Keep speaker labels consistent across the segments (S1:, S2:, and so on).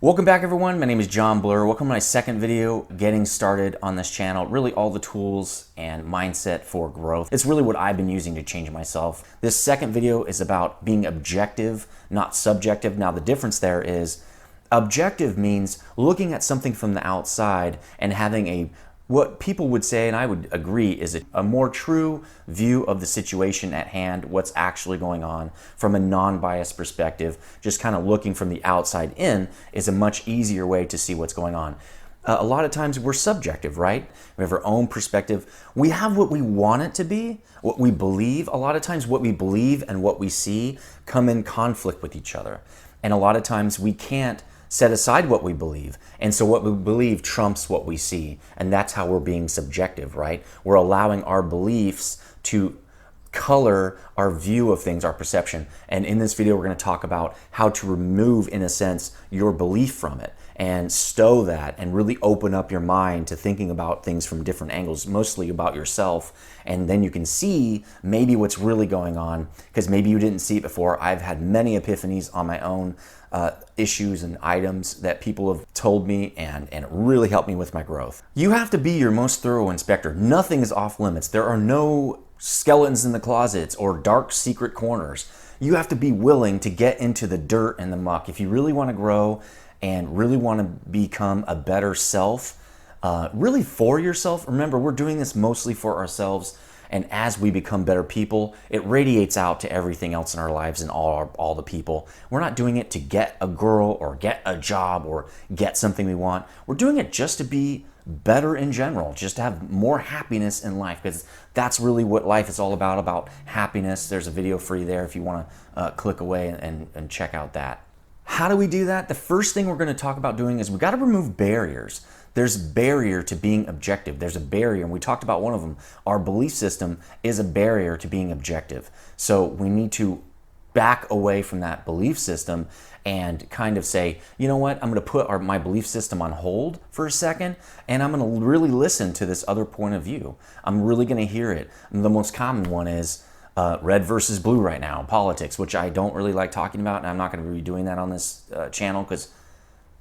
S1: Welcome back everyone, my name is John Blur. Welcome to my second video getting started on this channel. Really all the tools and mindset for growth. It's really what I've been using to change myself. This second video is about being objective, not subjective. Now the difference there is objective means looking at something from the outside and having what people would say, and I would agree, is a more true view of the situation at hand, what's actually going on from a non-biased perspective. Just kind of looking from the outside in is a much easier way to see what's going on. A lot of times we're subjective, right? We have our own perspective. We have what we want it to be, what we believe. A lot of times what we believe and what we see come in conflict with each other. And a lot of times we can't set aside what we believe. And so what we believe trumps what we see. And that's how we're being subjective, right? We're allowing our beliefs to color our view of things, our perception. And in this video, we're going to talk about how to remove, in a sense, your belief from it and stow that and really open up your mind to thinking about things from different angles, mostly about yourself. And then you can see maybe what's really going on, because maybe you didn't see it before. I've had many epiphanies on my own issues and items that people have told me, and it really helped me with my growth. You have to be your most thorough inspector. Nothing is off limits. There are no skeletons in the closets or dark secret corners. You have to be willing to get into the dirt and the muck. If you really want to grow and really want to become a better self, really for yourself. Remember, we're doing this mostly for ourselves. And as we become better people, it radiates out to everything else in our lives and all the people. We're not doing it to get a girl or get a job or get something we want. We're doing it just to be better in general, just to have more happiness in life, because that's really what life is all about happiness. There's a video for you there if you want to click away and check out that. How do we do that? The first thing we're going to talk about doing is we got to remove barriers. There's a barrier to being objective. There's a barrier, and we talked about one of them. Our belief system is a barrier to being objective. So we need to back away from that belief system and kind of say, you know what, I'm going to put my belief system on hold for a second, and I'm going to really listen to this other point of view. I'm really going to hear it. And the most common one is red versus blue right now in politics, which I don't really like talking about, and I'm not going to be doing that on this channel because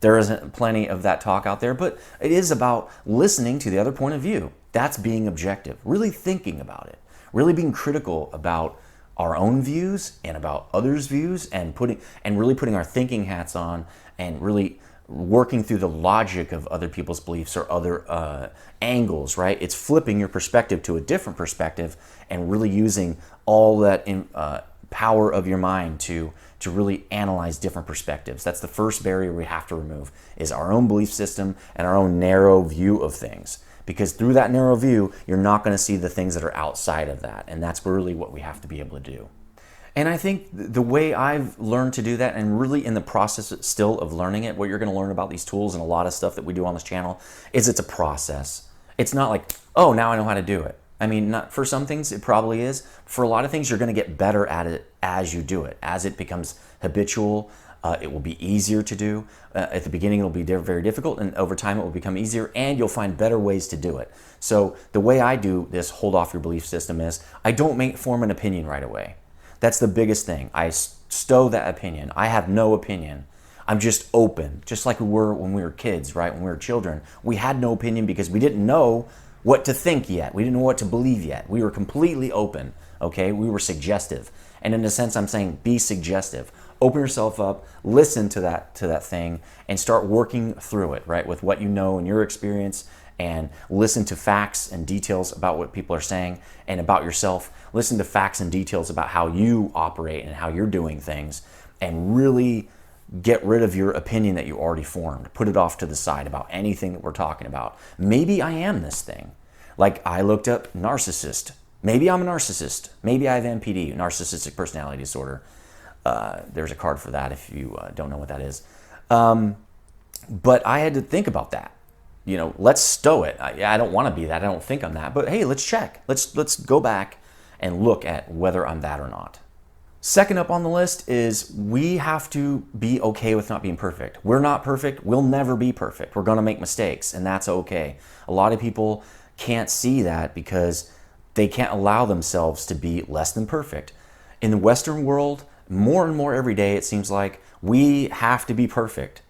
S1: there isn't plenty of that talk out there. But it is about listening to the other point of view. That's being objective, really thinking about it, really being critical about our own views and about others' views, and really putting our thinking hats on and really working through the logic of other people's beliefs or other angles, right? It's flipping your perspective to a different perspective and really using all that power of your mind to really analyze different perspectives. That's the first barrier we have to remove, is our own belief system and our own narrow view of things. Because through that narrow view, you're not going to see the things that are outside of that. And that's really what we have to be able to do. And I think the way I've learned to do that, and really in the process still of learning it, what you're going to learn about these tools and a lot of stuff that we do on this channel, is it's a process. It's not like, oh, now I know how to do it. I mean, not for some things it probably is. For a lot of things, you're going to get better at it as you do it. As it becomes habitual, it will be easier to do. At the beginning, it'll be very difficult, and over time it will become easier, and you'll find better ways to do it. So the way I do this hold off your belief system is I don't form an opinion right away. That's the biggest thing. I stow that opinion. I have no opinion. I'm just open, just like we were when we were kids, right? When we were children. We had no opinion because we didn't know what to think yet. We didn't know what to believe yet. We were completely open, okay? We were suggestive. And in a sense, I'm saying be suggestive. Open yourself up, listen to that thing, and start working through it, right? With what you know and your experience, and listen to facts and details about what people are saying and about yourself. Listen to facts and details about how you operate and how you're doing things, and really get rid of your opinion that you already formed. Put it off to the side about anything that we're talking about. Maybe I am this thing. Like I looked up narcissist. Maybe I'm a narcissist. Maybe I have NPD, narcissistic personality disorder. There's a card for that if you don't know what that is. But I had to think about that. You know, let's stow it. I don't want to be that. I don't think I'm that. But hey, let's check. Let's go back and look at whether I'm that or not. Second up on the list is we have to be okay with not being perfect. We're not perfect. We'll never be perfect. We're going to make mistakes, and that's okay. A lot of people can't see that because they can't allow themselves to be less than perfect. In the Western world, more and more every day, it seems like we have to be perfect.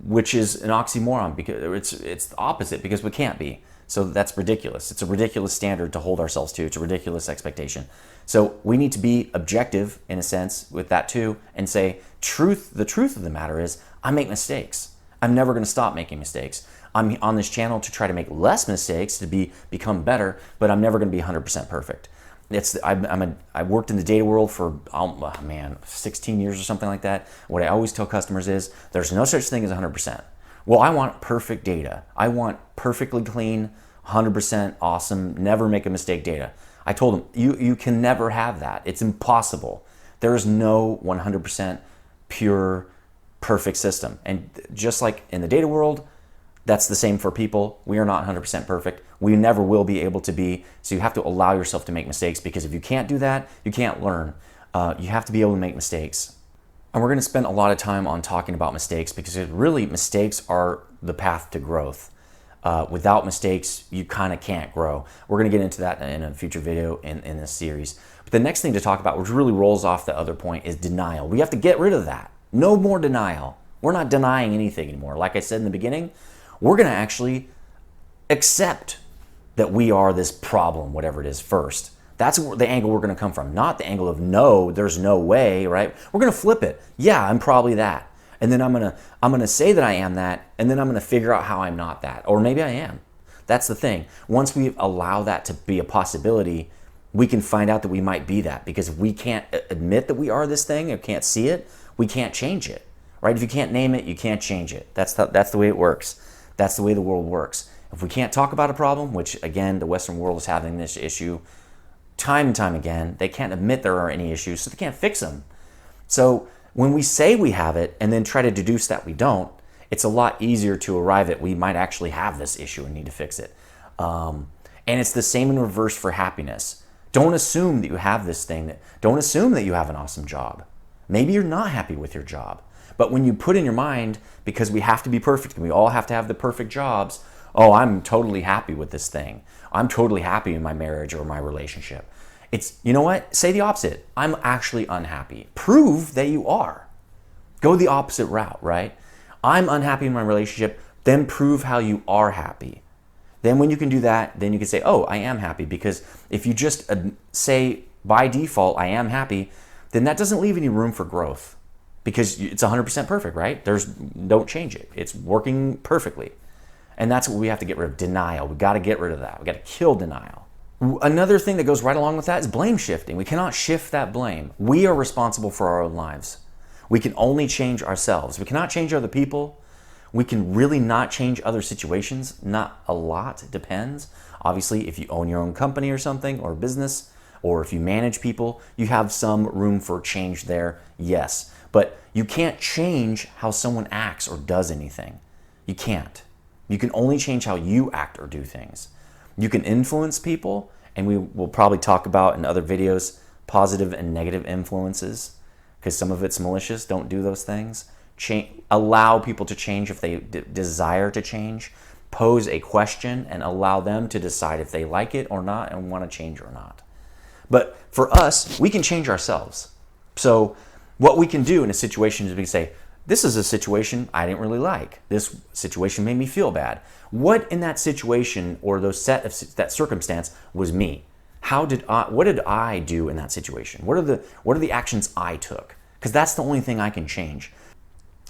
S1: which is an oxymoron because it's the opposite, because we can't be. So that's ridiculous. It's a ridiculous standard to hold ourselves to. It's a ridiculous expectation. So we need to be objective in a sense with that too, and say, the truth of the matter is I make mistakes. I'm never going to stop making mistakes. I'm on this channel to try to make less mistakes, to become better, but I'm never going to be 100% perfect. I worked in the data world for 16 years or something like that. What I always tell customers is there's no such thing as 100%. Well, I want perfect data. I want perfectly clean, 100% awesome, never make a mistake data. I told them, you can never have that. It's impossible. There is no 100% pure, perfect system. And just like in the data world, that's the same for people. We are not 100% perfect. We never will be able to be. So you have to allow yourself to make mistakes, because if you can't do that, you can't learn. You have to be able to make mistakes. And we're going to spend a lot of time on talking about mistakes, because really mistakes are the path to growth. Without mistakes, you kind of can't grow. We're going to get into that in a future video in this series. But the next thing to talk about, which really rolls off the other point, is denial. We have to get rid of that. No more denial. We're not denying anything anymore. Like I said in the beginning, we're going to actually accept that we are this problem, whatever it is, first. That's the angle we're going to come from, not the angle of no, there's no way, right? We're going to flip it. Yeah, I'm probably that. And then I'm going to say that I am that, and then I'm going to figure out how I'm not that. Or maybe I am. That's the thing. Once we allow that to be a possibility, we can find out that we might be that, because if we can't admit that we are this thing or can't see it, we can't change it, right? If you can't name it, you can't change it. That's the way it works. That's the way the world works. If we can't talk about a problem, which again, the Western world is having this issue time and time again, they can't admit there are any issues, so they can't fix them. So when we say we have it and then try to deduce that we don't, it's a lot easier to arrive at we might actually have this issue and need to fix it. And it's the same in reverse for happiness. Don't assume that you have this thing. Don't assume that you have an awesome job. Maybe you're not happy with your job. But when you put in your mind, because we have to be perfect and we all have to have the perfect jobs, oh, I'm totally happy with this thing. I'm totally happy in my marriage or my relationship. It's, you know what? Say the opposite. I'm actually unhappy. Prove that you are. Go the opposite route, right? I'm unhappy in my relationship. Then prove how you are happy. Then when you can do that, then you can say, oh, I am happy. Because if you just say by default, I am happy, then that doesn't leave any room for growth, because it's 100% perfect, right? Don't change it. It's working perfectly. And that's what we have to get rid of, denial. We got to get rid of that. We got to kill denial. Another thing that goes right along with that is blame shifting. We cannot shift that blame. We are responsible for our own lives. We can only change ourselves. We cannot change other people. We can really not change other situations. Not a lot. It depends. Obviously, if you own your own company or something, or business, or if you manage people, you have some room for change there, yes. But you can't change how someone acts or does anything. You can't. You can only change how you act or do things. You can influence people, and we will probably talk about in other videos positive and negative influences, because some of it's malicious. Don't do those things. Allow people to change if they desire to change. Pose a question and allow them to decide if they like it or not and want to change or not. But for us, we can change ourselves. So what we can do in a situation is we can say, this is a situation I didn't really like. This situation made me feel bad. What in that situation or that circumstance was me? What did I do in that situation? What are the actions I took? Because that's the only thing I can change.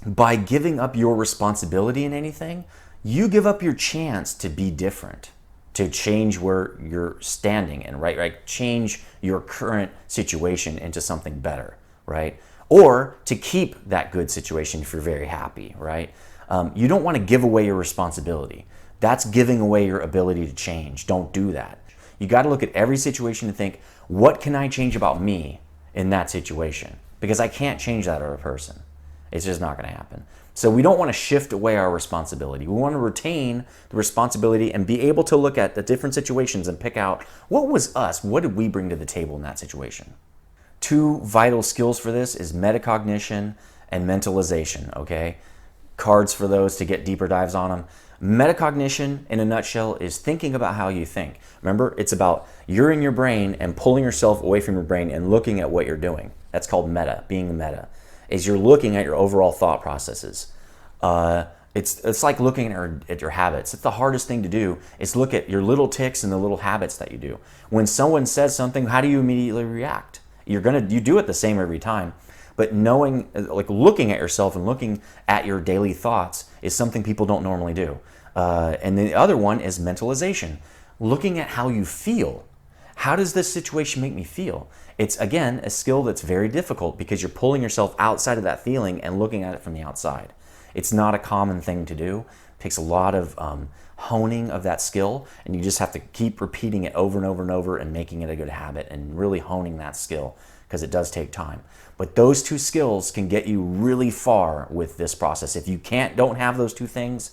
S1: By giving up your responsibility in anything, you give up your chance to be different, to change where you're standing and right, change your current situation into something better, right? Or to keep that good situation if you're very happy, right? You don't want to give away your responsibility. That's giving away your ability to change. Don't do that. You got to look at every situation and think, what can I change about me in that situation? Because I can't change that other person. It's just not going to happen. So we don't want to shift away our responsibility. We want to retain the responsibility and be able to look at the different situations and pick out what was us, what did we bring to the table in that situation. Two vital skills for this is metacognition and mentalization, okay? Cards for those to get deeper dives on them. Metacognition, in a nutshell, is thinking about how you think. Remember, it's about you're in your brain and pulling yourself away from your brain and looking at what you're doing. That's called meta, being meta. Is you're looking at your overall thought processes. It's like looking at your habits. It's the hardest thing to do is look at your little tics and the little habits that you do. When someone says something, how do you immediately react? You do it the same every time. But knowing, like looking at yourself and looking at your daily thoughts is something people don't normally do. And the other one is mentalization. Looking at how you feel. How does this situation make me feel? It's, again, a skill that's very difficult because you're pulling yourself outside of that feeling and looking at it from the outside. It's not a common thing to do. It takes a lot of honing of that skill, and you just have to keep repeating it over and over and over and making it a good habit and really honing that skill, because it does take time. But those two skills can get you really far with this process. If you don't have those two things,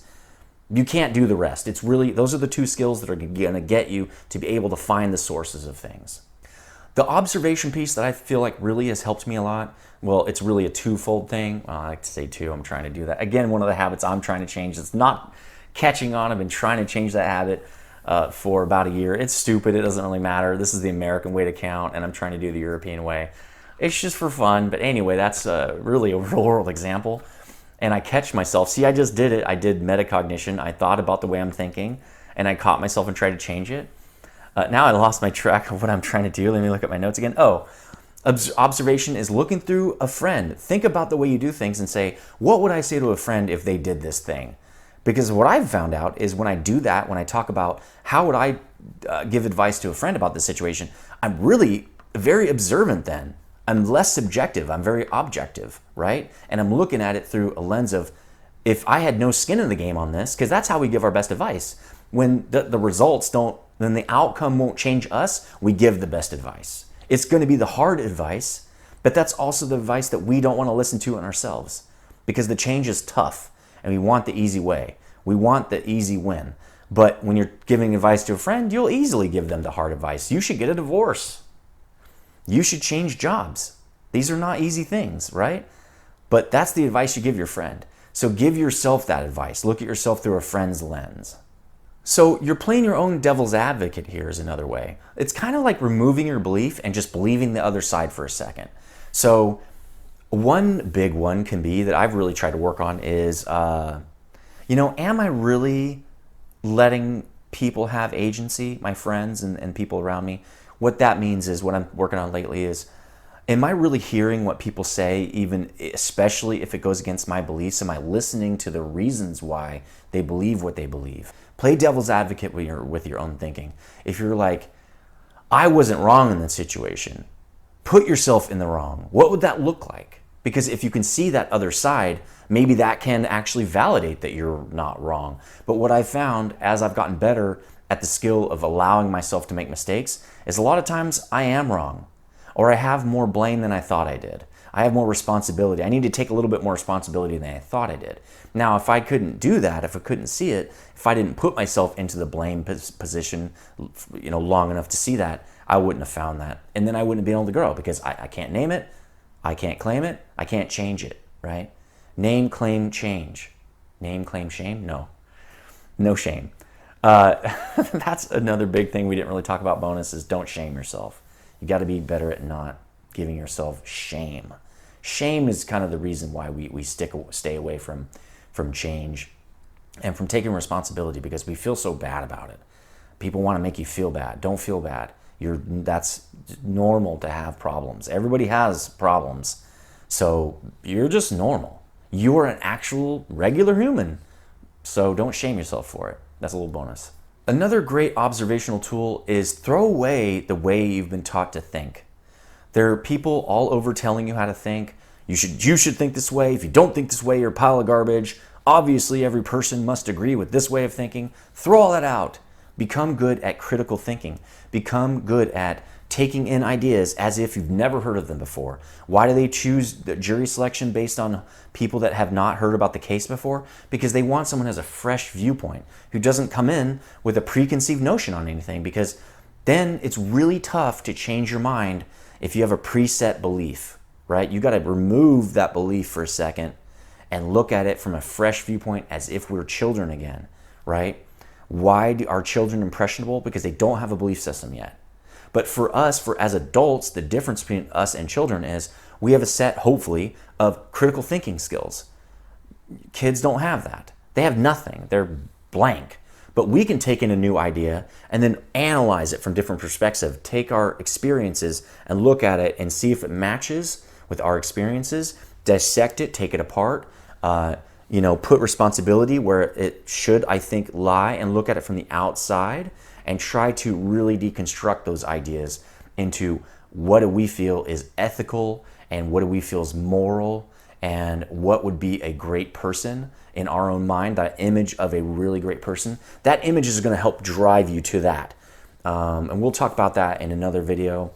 S1: you can't do the rest. It's really, those are the two skills that are going to get you to be able to find the sources of things. The observation piece that I feel like really has helped me a lot, well, it's really a twofold thing. Well, I like to say two. I'm trying to do that. Again, one of the habits I'm trying to change. It's not catching on. I've been trying to change that habit for about a year. It's stupid. It doesn't really matter. This is the American way to count, and I'm trying to do the European way. It's just for fun. But anyway, that's really a real world example. And I catch myself. See, I just did it. I did metacognition. I thought about the way I'm thinking, and I caught myself and tried to change it. Now I lost my track of what I'm trying to do. Let me look at my notes again. Oh, observation is looking through a friend. Think about the way you do things and say, what would I say to a friend if they did this thing? Because what I've found out is when I do that, when I talk about how would I give advice to a friend about this situation, I'm really very observant then. I'm less subjective. I'm very objective, right? And I'm looking at it through a lens of, if I had no skin in the game on this, because that's how we give our best advice. When the results don't, then the outcome won't change us, we give the best advice. It's going to be the hard advice, but that's also the advice that we don't want to listen to in ourselves, because the change is tough and we want the easy way. We want the easy win. But when you're giving advice to a friend, you'll easily give them the hard advice. You should get a divorce. You should change jobs. These are not easy things, right? But that's the advice you give your friend. So give yourself that advice. Look at yourself through a friend's lens. So you're playing your own devil's advocate here is another way. It's kind of like removing your belief and just believing the other side for a second. So one big one can be that I've really tried to work on is, am I really letting people have agency, my friends and people around me? What that means is, what I'm working on lately is, am I really hearing what people say, even especially if it goes against my beliefs? Am I listening to the reasons why they believe what they believe? Play devil's advocate with your own thinking. If you're like, I wasn't wrong in this situation, put yourself in the wrong. What would that look like? Because if you can see that other side, maybe that can actually validate that you're not wrong. But what I've found as I've gotten better at the skill of allowing myself to make mistakes is a lot of times I am wrong, or I have more blame than I thought I did. I have more responsibility. I need to take a little bit more responsibility than I thought I did. Now, if I couldn't do that, if I couldn't see it, if I didn't put myself into the blame position, long enough to see that, I wouldn't have found that. And then I wouldn't be able to grow, because I can't name it, I can't claim it, I can't change it, right? Name, claim, change. Name, claim, shame? No shame. That's another big thing we didn't really talk about. Bonus is don't shame yourself. You got to be better at not giving yourself shame. Shame is kind of the reason why we stay away from change and from taking responsibility, because we feel so bad about it. People want to make you feel bad. Don't feel bad. That's normal to have problems. Everybody has problems. So you're just normal. You're an actual regular human. So don't shame yourself for it. That's a little bonus. Another great observational tool is throw away the way you've been taught to think. There are people all over telling you how to think. You should think this way. If you don't think this way, you're a pile of garbage. Obviously, every person must agree with this way of thinking. Throw all that out. Become good at critical thinking. Become good at taking in ideas as if you've never heard of them before. Why do they choose the jury selection based on people that have not heard about the case before? Because they want someone who has a fresh viewpoint, who doesn't come in with a preconceived notion on anything, because then it's really tough to change your mind if you have a preset belief, right? You got to remove that belief for a second and look at it from a fresh viewpoint as if we're children again, right? Why are children impressionable? Because they don't have a belief system yet. But for us, as adults, the difference between us and children is we have a set, hopefully, of critical thinking skills. Kids don't have that. They have nothing. They're blank. But we can take in a new idea and then analyze it from different perspectives, take our experiences and look at it and see if it matches with our experiences, dissect it, take it apart, put responsibility where it should, I think, lie, and look at it from the outside and try to really deconstruct those ideas into what do we feel is ethical and what do we feel is moral and what would be a great person in our own mind, that image of a really great person. That image is going to help drive you to that. And we'll talk about that in another video,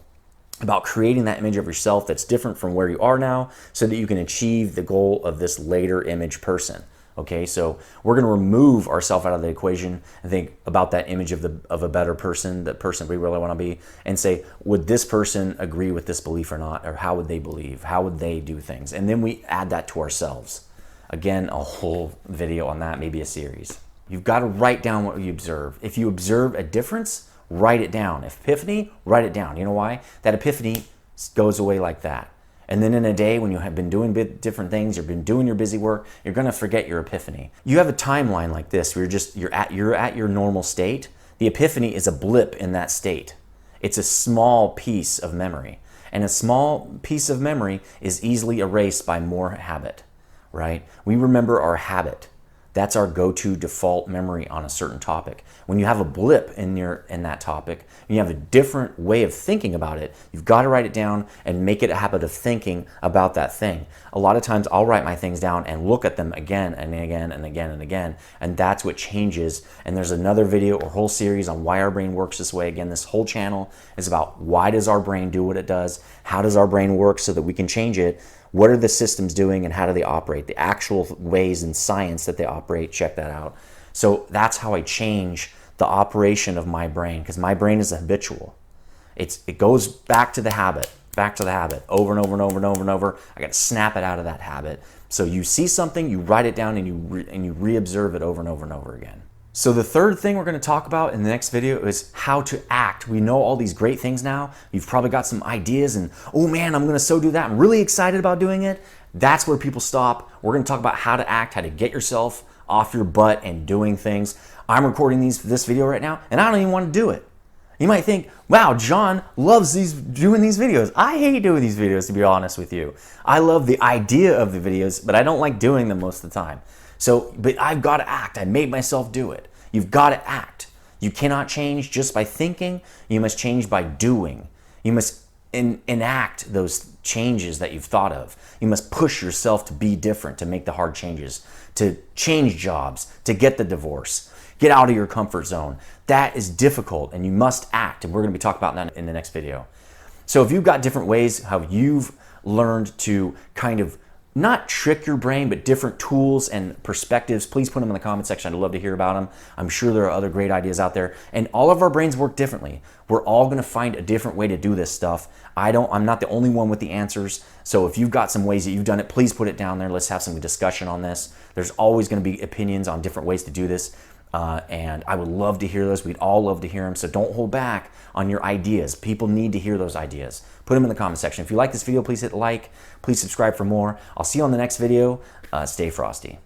S1: about creating that image of yourself that's different from where you are now so that you can achieve the goal of this later image person. Okay, so we're going to remove ourselves out of the equation and think about that image of a better person, the person we really want to be, and say, would this person agree with this belief or not? Or how would they believe? How would they do things? And then we add that to ourselves. Again, a whole video on that, maybe a series. You've got to write down what you observe. If you observe a difference, write it down. Epiphany, write it down. You know why? That epiphany goes away like that. And then in a day when you have been doing different things, you've been doing your busy work, you're going to forget your epiphany. You have a timeline like this where you're at your normal state. The epiphany is a blip in that state. It's a small piece of memory. And a small piece of memory is easily erased by more habit, right? We remember our habit. That's our go-to default memory on a certain topic. When you have a blip in that topic, and you have a different way of thinking about it, you've got to write it down and make it a habit of thinking about that thing. A lot of times I'll write my things down and look at them again and again and again and again, and that's what changes. And there's another video or whole series on why our brain works this way. Again, this whole channel is about why does our brain do what it does? How does our brain work so that we can change it? What are the systems doing and how do they operate? The actual ways in science that they operate, check that out. So that's how I change the operation of my brain, because my brain is habitual. It goes back to the habit, over and over and over and over and over. I got to snap it out of that habit. So you see something, you write it down, and you re-observe it over and over and over again. So the third thing we're going to talk about in the next video is how to act. We know all these great things now. You've probably got some ideas and, oh man, I'm going to so do that. I'm really excited about doing it. That's where people stop. We're going to talk about how to act, how to get yourself off your butt and doing things. I'm recording this video right now and I don't even want to do it. You might think, wow, John loves doing these videos. I hate doing these videos, to be honest with you. I love the idea of the videos, but I don't like doing them most of the time. But I've got to act. I made myself do it. You've got to act. You cannot change just by thinking. You must change by doing. You must enact those changes that you've thought of. You must push yourself to be different, to make the hard changes, to change jobs, to get the divorce, get out of your comfort zone. That is difficult and you must act. And we're going to be talking about that in the next video. So if you've got different ways how you've learned to kind of not trick your brain, but different tools and perspectives, please put them in the comment section. I'd love to hear about them. I'm sure there are other great ideas out there. And all of our brains work differently. We're all going to find a different way to do this stuff. I'm not the only one with the answers. So if you've got some ways that you've done it, please put it down there. Let's have some discussion on this. There's always going to be opinions on different ways to do this. And I would love to hear those. We'd all love to hear them. So don't hold back on your ideas. People need to hear those ideas. Put them in the comment section. If you like this video, please hit like. Please subscribe for more. I'll see you on the next video. Stay frosty.